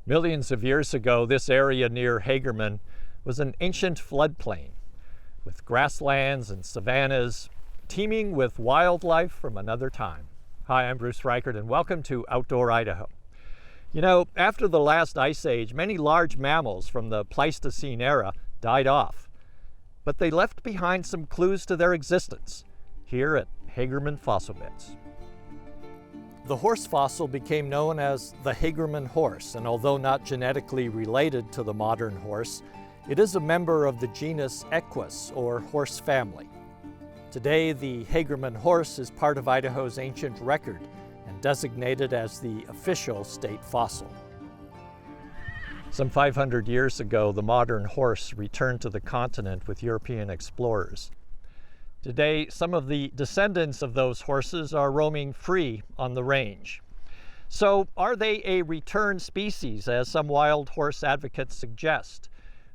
Millions of years ago, this area near Hagerman was an ancient floodplain with grasslands and savannas teeming with wildlife from another time. Hi, I'm Bruce Reichert, and welcome to Outdoor Idaho. You know, after the last ice age, many large mammals from the Pleistocene era died off, but they left behind some clues to their existence here at Hagerman Fossil Beds. The horse fossil became known as the Hagerman horse, and although not genetically related to the modern horse, it is a member of the genus Equus, or horse family. Today, the Hagerman horse is part of Idaho's ancient record and designated as the official state fossil. Some 500 years ago, the modern horse returned to the continent with European explorers. Today, some of the descendants of those horses are roaming free on the range. So, are they a returned species, as some wild horse advocates suggest,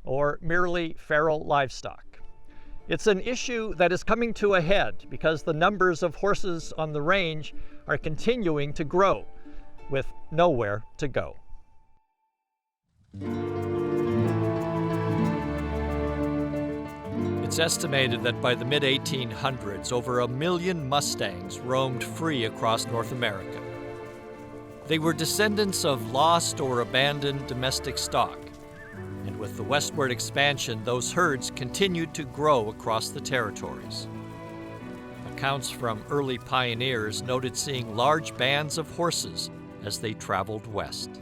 or merely feral livestock? It's an issue that is coming to a head because the numbers of horses on the range are continuing to grow, with nowhere to go. It's estimated that by the mid-1800s, over 1 million Mustangs roamed free across North America. They were descendants of lost or abandoned domestic stock, and with the westward expansion, those herds continued to grow across the territories. Accounts from early pioneers noted seeing large bands of horses as they traveled west.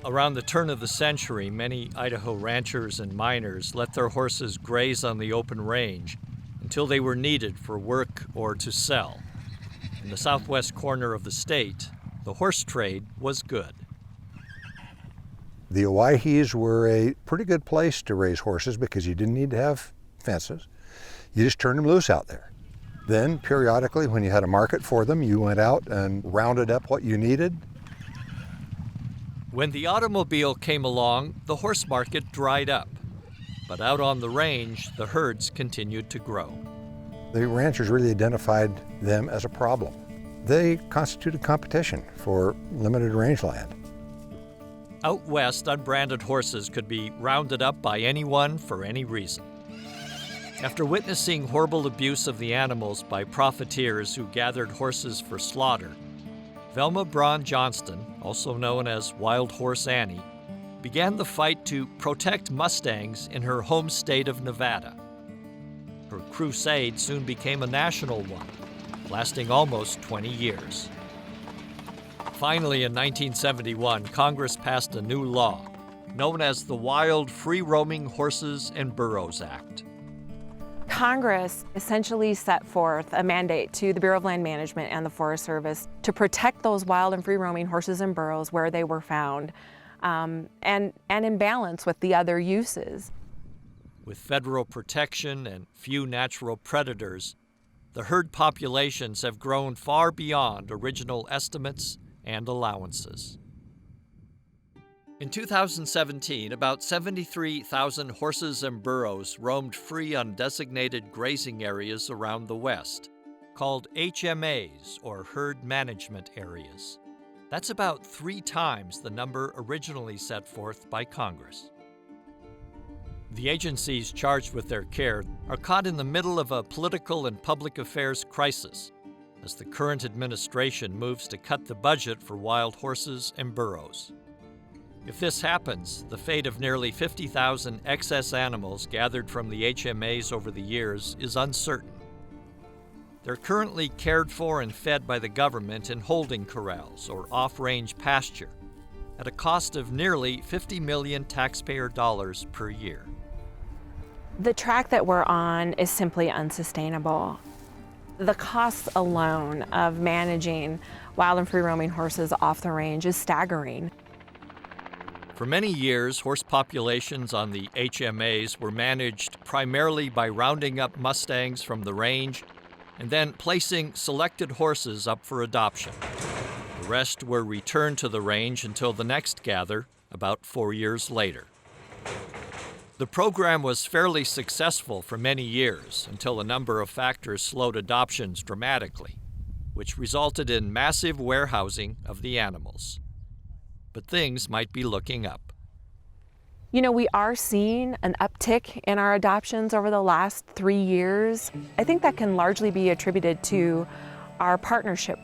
Around the turn of the century, many Idaho ranchers and miners let their horses graze on the open range until they were needed for work or to sell. In the southwest corner of the state, the horse trade was good. The Owyhees were a pretty good place to raise horses because you didn't need to have fences. You just turned them loose out there. Then, periodically, when you had a market for them, you went out and rounded up what you needed. When the automobile came along, the horse market dried up. But out on the range, the herds continued to grow. The ranchers really identified them as a problem. They constituted competition for limited rangeland. Out west, unbranded horses could be rounded up by anyone for any reason. After witnessing horrible abuse of the animals by profiteers who gathered horses for slaughter, Velma Braun Johnston, also known as Wild Horse Annie, began the fight to protect Mustangs in her home state of Nevada. Her crusade soon became a national one, lasting almost 20 years. Finally, in 1971, Congress passed a new law, known as the Wild Free-Roaming Horses and Burros Act. Congress essentially set forth a mandate to the Bureau of Land Management and the Forest Service to protect those wild and free-roaming horses and burros where they were found, and in balance with the other uses. With federal protection and few natural predators, the herd populations have grown far beyond original estimates and allowances. In 2017, about 73,000 horses and burros roamed free on designated grazing areas around the West, called HMAs, or herd management areas. That's about 3 times the number originally set forth by Congress. The agencies charged with their care are caught in the middle of a political and public affairs crisis, as the current administration moves to cut the budget for wild horses and burros. If this happens, the fate of nearly 50,000 excess animals gathered from the HMAs over the years is uncertain. They're currently cared for and fed by the government in holding corrals or off-range pasture at a cost of nearly $50 million taxpayer dollars per year. The track that we're on is simply unsustainable. The costs alone of managing wild and free-roaming horses off the range is staggering. For many years, horse populations on the HMAs were managed primarily by rounding up Mustangs from the range and then placing selected horses up for adoption. The rest were returned to the range until the next gather, about 4 years later. The program was fairly successful for many years until a number of factors slowed adoptions dramatically, which resulted in massive warehousing of the animals. but things might be looking up. You know, we are seeing an uptick in our adoptions over the last 3 years. I think that can largely be attributed to our partnership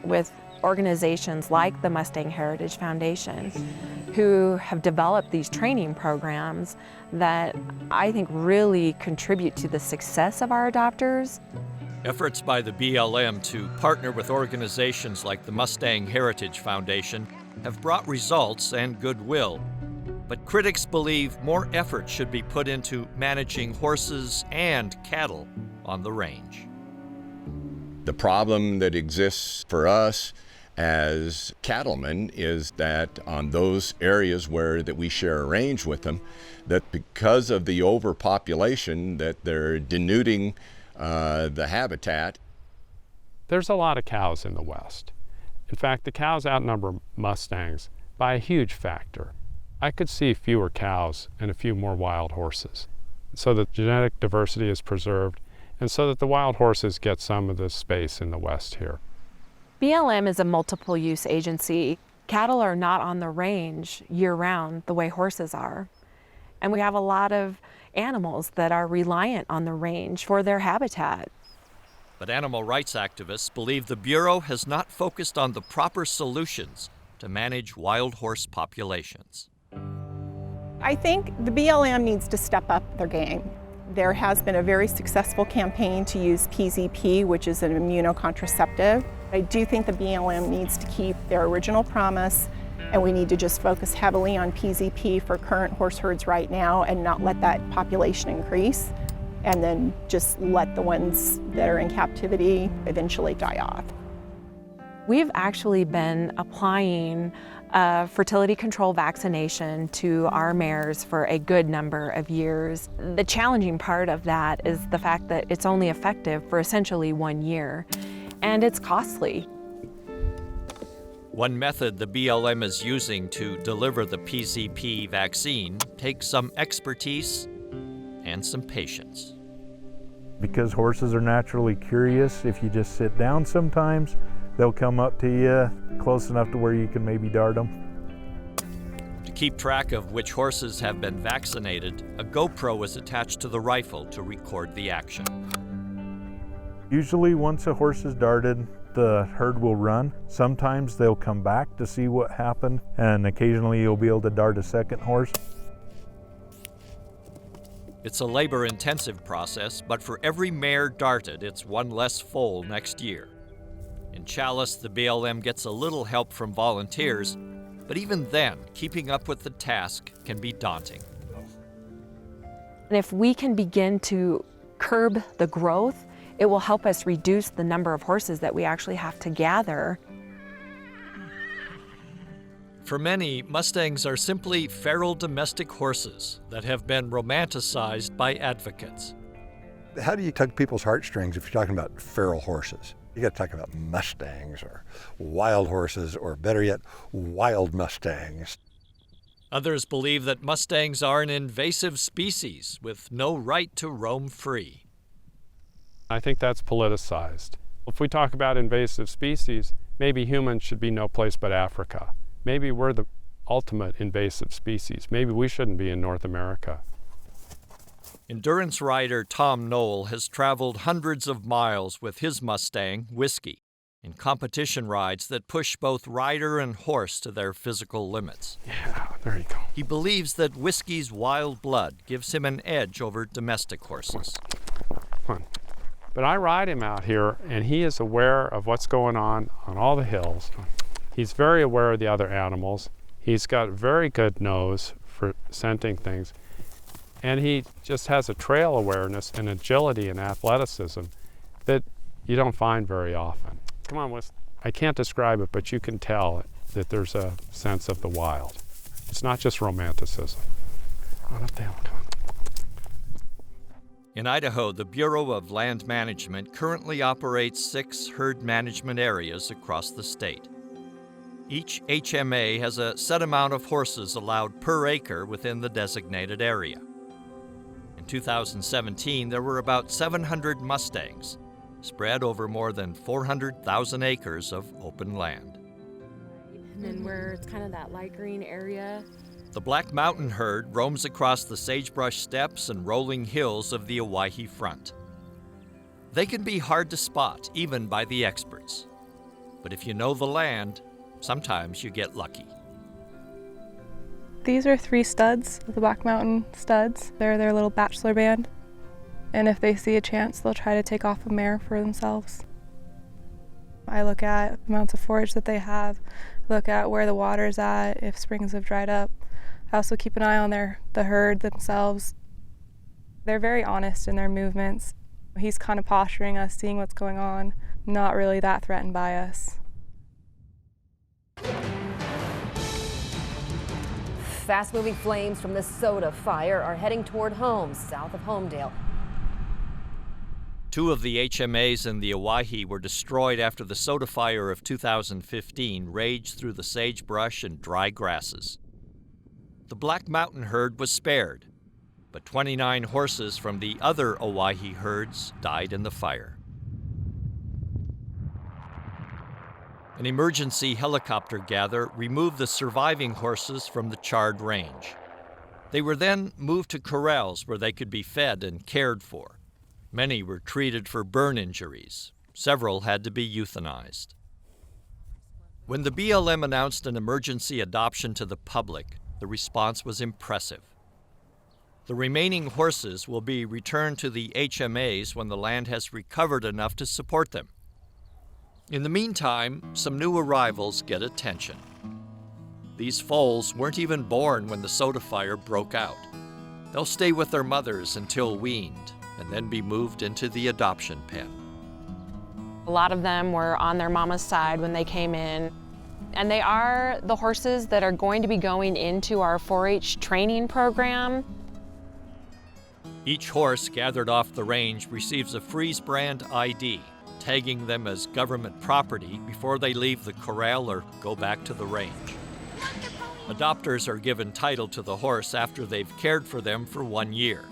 with organizations like the Mustang Heritage Foundation, who have developed these training programs that I think really contribute to the success of our adopters. Efforts by the BLM to partner with organizations like the Mustang Heritage Foundation have brought results and goodwill. But critics believe more effort should be put into managing horses and cattle on the range. The problem that exists for us as cattlemen is that on those areas where that we share a range with them, that because of the overpopulation, that they're denuding the habitat. There's a lot of cows in the West. In fact, the cows outnumber Mustangs by a huge factor. I could see fewer cows and a few more wild horses, so that genetic diversity is preserved and so that the wild horses get some of the space in the West here. BLM is a multiple use agency. Cattle are not on the range year-round the way horses are. And we have a lot of animals that are reliant on the range for their habitat. But animal rights activists believe the Bureau has not focused on the proper solutions to manage wild horse populations. I think the BLM needs to step up their game. There has been a very successful campaign to use PZP, which is an immunocontraceptive. I do think the BLM needs to keep their original promise, and we need to just focus heavily on PZP for current horse herds right now and not let that population increase, and then just let the ones that are in captivity eventually die off. We've actually been applying a fertility control vaccination to our mares for a good number of years. The challenging part of that is the fact that it's only effective for essentially 1 year, and it's costly. One method the BLM is using to deliver the PZP vaccine takes some expertise and some patience. Because horses are naturally curious, if you just sit down sometimes, they'll come up to you close enough to where you can maybe dart them. To keep track of which horses have been vaccinated, a GoPro is attached to the rifle to record the action. Usually once a horse is darted, the herd will run. Sometimes they'll come back to see what happened, and occasionally you'll be able to dart a second horse. It's a labor-intensive process, but for every mare darted, it's one less foal next year. In Chalice, the BLM gets a little help from volunteers, but even then, keeping up with the task can be daunting. And if we can begin to curb the growth, it will help us reduce the number of horses that we actually have to gather. For many, Mustangs are simply feral domestic horses that have been romanticized by advocates. How do you tug people's heartstrings if you're talking about feral horses? You got to talk about Mustangs or wild horses, or better yet, wild Mustangs. Others believe that Mustangs are an invasive species with no right to roam free. I think that's politicized. If we talk about invasive species, maybe humans should be no place but Africa. Maybe we're the ultimate invasive species. Maybe we shouldn't be in North America. Endurance rider Tom Noll has traveled hundreds of miles with his Mustang, Whiskey, in competition rides that push both rider and horse to their physical limits. Yeah, there you go. He believes that Whiskey's wild blood gives him an edge over domestic horses. Come on. But I ride him out here, and he is aware of what's going on all the hills. He's very aware of the other animals. He's got a very good nose for scenting things. And he just has a trail awareness and agility and athleticism that you don't find very often. Come on, Wes. I can't describe it, but you can tell that there's a sense of the wild. It's not just romanticism. On up there, come on. In Idaho, the Bureau of Land Management currently operates 6 herd management areas across the state. Each HMA has a set amount of horses allowed per acre within the designated area. In 2017, there were about 700 Mustangs, spread over more than 400,000 acres of open land. And then where it's kind of that light green area. The Black Mountain herd roams across the sagebrush steppes and rolling hills of the Owyhee front. They can be hard to spot, even by the experts. But if you know the land, sometimes you get lucky. These are 3 studs, the Black Mountain studs. They're their little bachelor band. And if they see a chance, they'll try to take off a mare for themselves. I look at the amounts of forage that they have, look at where the water's at, if springs have dried up. I also keep an eye on the herd themselves. They're very honest in their movements. He's kind of posturing us, seeing what's going on, not really that threatened by us. Fast-moving flames from the soda fire are heading toward homes south of Homedale. 2 of the HMAs in the Owyhee were destroyed after the soda fire of 2015 raged through the sagebrush and dry grasses. The Black Mountain herd was spared, but 29 horses from the other Owyhee herds died in the fire. An emergency helicopter gather removed the surviving horses from the charred range. They were then moved to corrals where they could be fed and cared for. Many were treated for burn injuries. Several had to be euthanized. When the BLM announced an emergency adoption to the public, the response was impressive. The remaining horses will be returned to the HMAs when the land has recovered enough to support them. In the meantime, some new arrivals get attention. These foals weren't even born when the soda fire broke out. They'll stay with their mothers until weaned, and then be moved into the adoption pen. A lot of them were on their mama's side when they came in. And they are the horses that are going to be going into our 4-H training program. Each horse gathered off the range receives a Freeze brand ID, tagging them as government property before they leave the corral or go back to the range. Adopters are given title to the horse after they've cared for them for 1 year.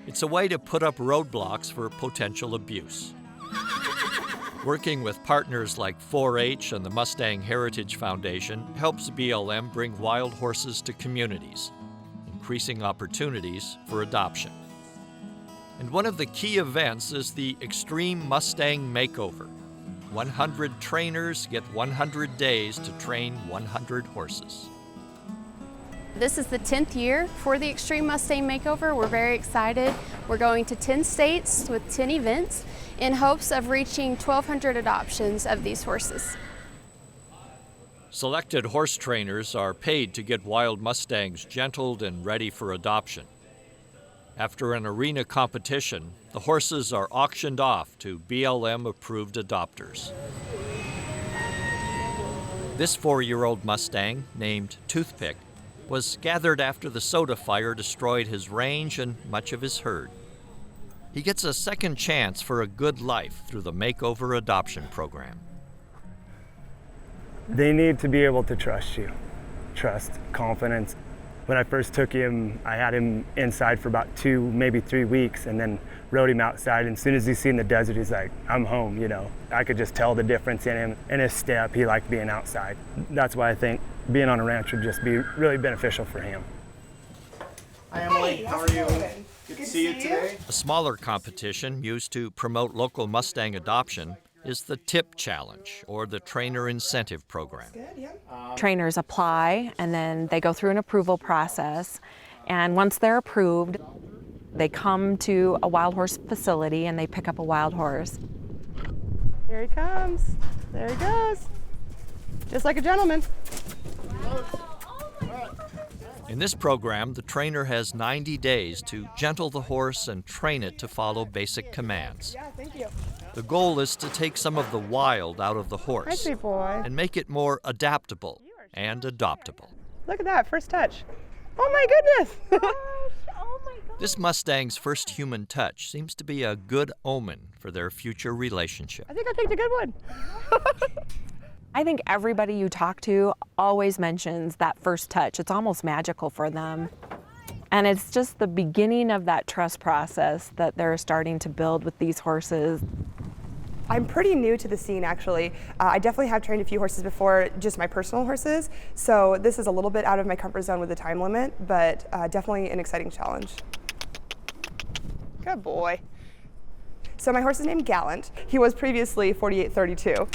It's a way to put up roadblocks for potential abuse. Working with partners like 4-H and the Mustang Heritage Foundation helps BLM bring wild horses to communities, increasing opportunities for adoption. And one of the key events is the Extreme Mustang Makeover. 100 trainers get 100 days to train 100 horses. This is the 10th year for the Extreme Mustang Makeover. We're very excited. We're going to 10 states with 10 events in hopes of reaching 1,200 adoptions of these horses. Selected horse trainers are paid to get wild Mustangs gentled and ready for adoption. After an arena competition, the horses are auctioned off to BLM-approved adopters. This 4-year-old Mustang, named Toothpick, was gathered after the soda fire destroyed his range and much of his herd. He gets a second chance for a good life through the Makeover Adoption Program. They need to be able to trust you. Trust, confidence. When I first took him, I had him inside for about 2, maybe 3 weeks, and then rode him outside. And as soon as he's seen the desert, he's like, I'm home, you know. I could just tell the difference in him. In his step, he liked being outside. That's why I think being on a ranch would just be really beneficial for him. Hi, Emily. How are you? Good to see you today. A smaller competition used to promote local Mustang adoption is the TIP Challenge, or the Trainer Incentive Program. Trainers apply, and then they go through an approval process. And once they're approved, they come to a wild horse facility and they pick up a wild horse. There he comes. There he goes. Just like a gentleman. In this program, the trainer has 90 days to gentle the horse and train it to follow basic commands. Yeah, thank you. The goal is to take some of the wild out of the horse Hi, sweet boy. and make it more adaptable and adoptable. Look at that, first touch. Oh my goodness. Oh my God. This Mustang's first human touch seems to be a good omen for their future relationship. I think I picked a good one. I think everybody you talk to always mentions that first touch. It's almost magical for them. And it's just the beginning of that trust process that they're starting to build with these horses. I'm pretty new to the scene, actually. I definitely have trained a few horses before, just my personal horses, so this is a little bit out of my comfort zone with the time limit, but definitely an exciting challenge. Good boy. So my horse is named Gallant. He was previously 4832.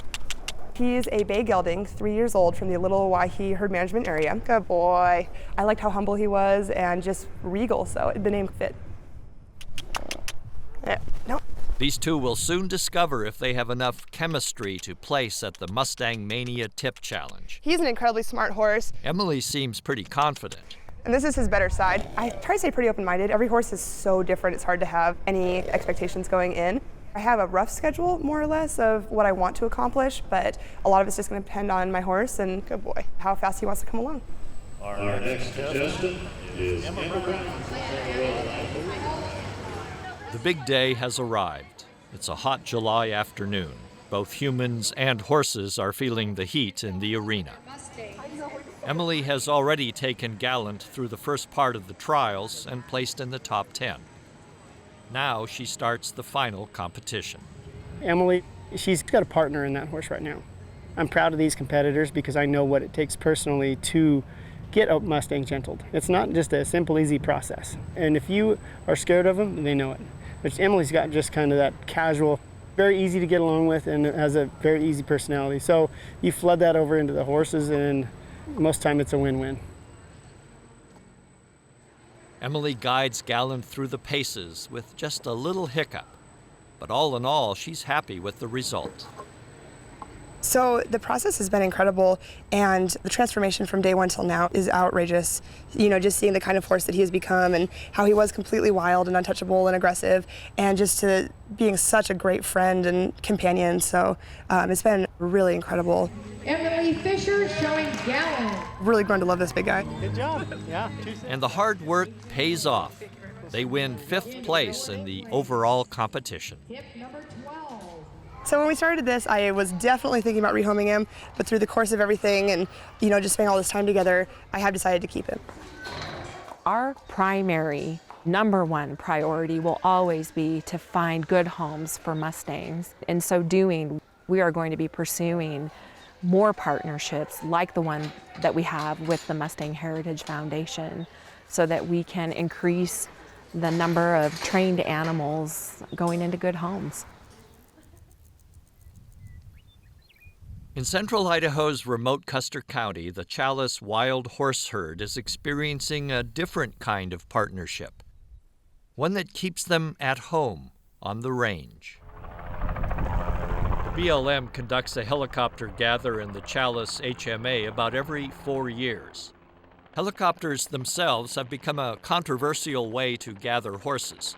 He's a bay gelding, 3 years old, from the Little Owyhee herd management area. Good boy. I liked how humble he was and just regal, so the name fit. No. These two will soon discover if they have enough chemistry to place at the Mustang Mania Tip Challenge. He's an incredibly smart horse. Emily seems pretty confident. And this is his better side. I try to stay pretty open-minded. Every horse is so different, it's hard to have any expectations going in. I have a rough schedule, more or less, of what I want to accomplish, but a lot of it's just going to depend on my horse and, good boy, how fast he wants to come along. Our next contestant is The big day has arrived. It's a hot July afternoon. Both humans and horses are feeling the heat in the arena. Emily has already taken Gallant through the first part of the trials and placed in the top 10. Now she starts the final competition. Emily, she's got a partner in that horse right now. I'm proud of these competitors because I know what it takes personally to get a Mustang gentled. It's not just a simple, easy process. And if you are scared of them, they know it. But Emily's got just kind of that casual, very easy to get along with, and has a very easy personality. So you flood that over into the horses, and most time it's a win-win. Emily guides Gallant through the paces with just a little hiccup. But all in all, she's happy with the result. So the process has been incredible, and the transformation from day one till now is outrageous. You know, just seeing the kind of horse that he has become and how he was completely wild and untouchable and aggressive, and just to being such a great friend and companion. So it's been really incredible. Emily Fisher showing Gallant. Really grown to love this big guy. Good job. Yeah. And the hard work pays off. They win 5th place in the overall competition. Hip number 12. So when we started this, I was definitely thinking about rehoming him, but through the course of everything and, you know, just spending all this time together, I have decided to keep him. Our primary #1 priority will always be to find good homes for Mustangs. In so doing, we are going to be pursuing more partnerships like the one that we have with the Mustang Heritage Foundation, so that we can increase the number of trained animals going into good homes. In central Idaho's remote Custer County, the Chalice wild horse herd is experiencing a different kind of partnership, one that keeps them at home on the range. The BLM conducts a helicopter gather in the Chalice HMA about every 4 years. Helicopters themselves have become a controversial way to gather horses,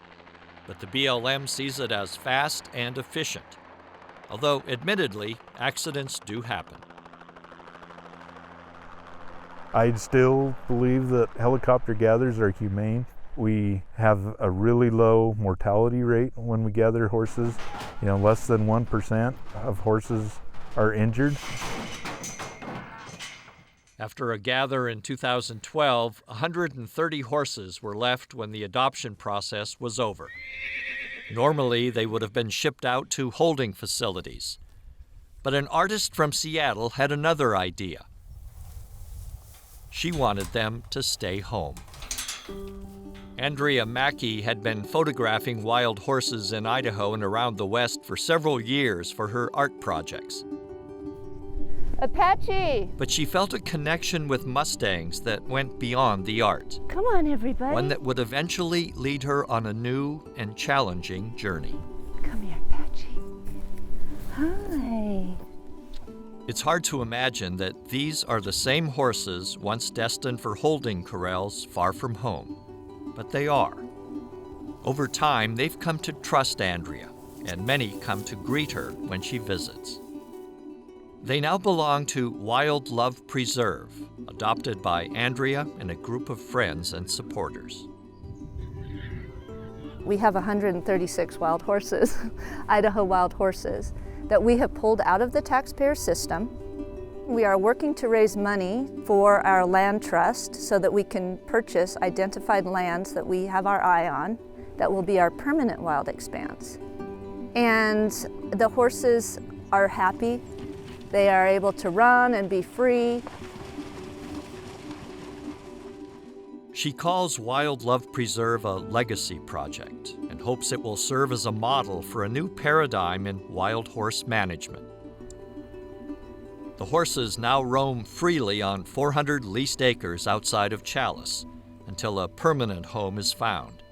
but the BLM sees it as fast and efficient. Although, admittedly, accidents do happen. I still believe that helicopter gathers are humane. We have a really low mortality rate when we gather horses. You know, less than 1% of horses are injured. After a gather in 2012, 130 horses were left when the adoption process was over. Normally, they would have been shipped out to holding facilities. But an artist from Seattle had another idea. She wanted them to stay home. Andrea Maki had been photographing wild horses in Idaho and around the West for several years for her art projects. Apache! But she felt a connection with Mustangs that went beyond the art. Come on, everybody. One that would eventually lead her on a new and challenging journey. Come here, Apache. Hi. It's hard to imagine that these are the same horses once destined for holding corrals far from home. But they are. Over time, they've come to trust Andrea, and many come to greet her when she visits. They now belong to Wild Love Preserve, adopted by Andrea and a group of friends and supporters. We have 136 wild horses, Idaho wild horses, that we have pulled out of the taxpayer system. We are working to raise money for our land trust so that we can purchase identified lands that we have our eye on that will be our permanent wild expanse. and the horses are happy. They are able to run and be free. She calls Wildlife Preserve a legacy project and hopes it will serve as a model for a new paradigm in wild horse management. The horses now roam freely on 400 leased acres outside of Challis until a permanent home is found.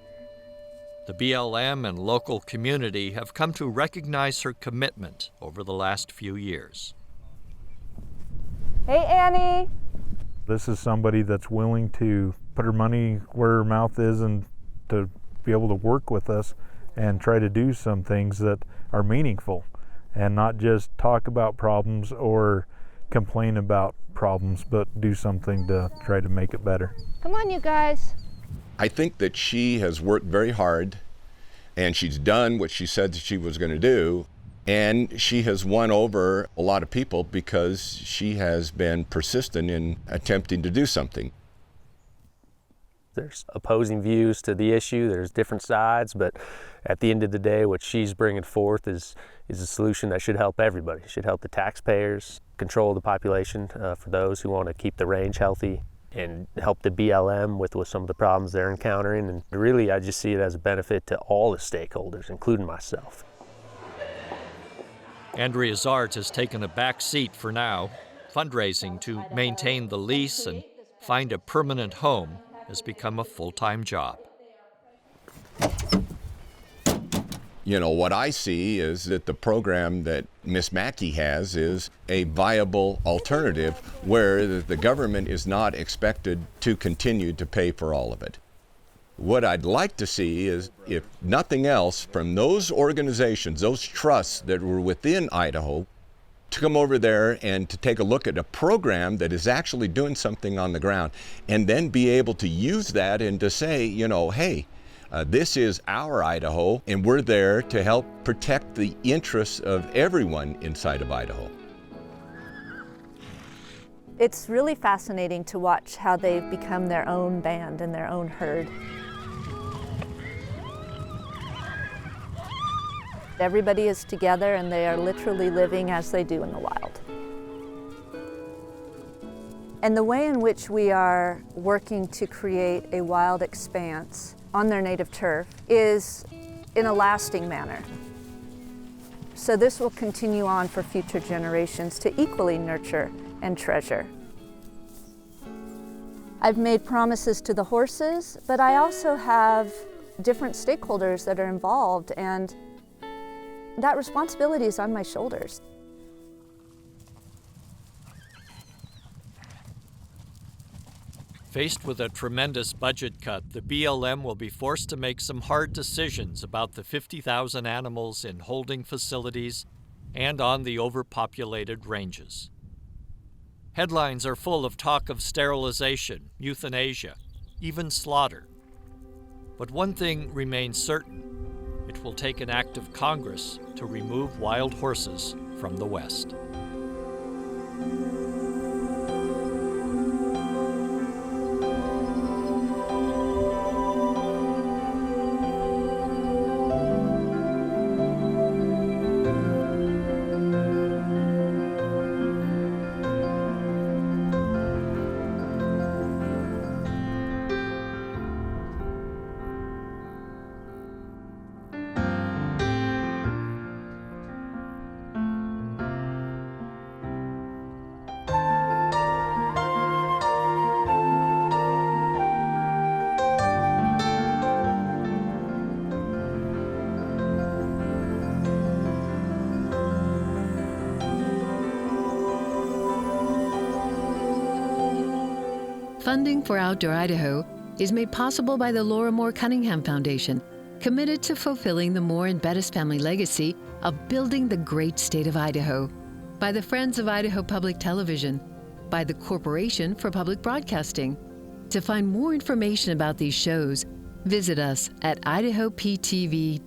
The BLM and local community have come to recognize her commitment over the last few years. Hey, Annie. This is somebody that's willing to put her money where her mouth is and to be able to work with us and try to do some things that are meaningful and not just talk about problems or complain about problems, but do something to try to make it better. Come on, you guys. I think that she has worked very hard and she's done what she said that she was going to do. And she has won over a lot of people because she has been persistent in attempting to do something. There's opposing views to the issue, there's different sides, but at the end of the day, what she's bringing forth is a solution that should help everybody. It should help the taxpayers, control the population for those who want to keep the range healthy, and help the BLM with some of the problems they're encountering. And really, I just see it as a benefit to all the stakeholders, including myself. Andrea Zart has taken a back seat for now. Fundraising to maintain the lease and find a permanent home has become a full-time job. You know, what I see is that the program that Miss Maki has is a viable alternative where the government is not expected to continue to pay for all of it. What I'd like to see is, if nothing else, from those organizations, those trusts that were within Idaho, to come over there and to take a look at a program that is actually doing something on the ground, and then be able to use that and to say, you know, hey, this is our Idaho, and we're there to help protect the interests of everyone inside of Idaho. It's really fascinating to watch how they've become their own band and their own herd. Everybody is together and they are literally living as they do in the wild. And the way in which we are working to create a wild expanse on their native turf is in a lasting manner. So this will continue on for future generations to equally nurture and treasure. I've made promises to the horses, but I also have different stakeholders that are involved, and that responsibility is on my shoulders. Faced with a tremendous budget cut, the BLM will be forced to make some hard decisions about the 50,000 animals in holding facilities and on the overpopulated ranges. Headlines are full of talk of sterilization, euthanasia, even slaughter. But one thing remains certain: it will take an act of Congress to remove wild horses from the West. Funding for Outdoor Idaho is made possible by the Laura Moore Cunningham Foundation, committed to fulfilling the Moore and Bettis family legacy of building the great state of Idaho, by the Friends of Idaho Public Television, by the Corporation for Public Broadcasting. To find more information about these shows, visit us at idahoptv.org.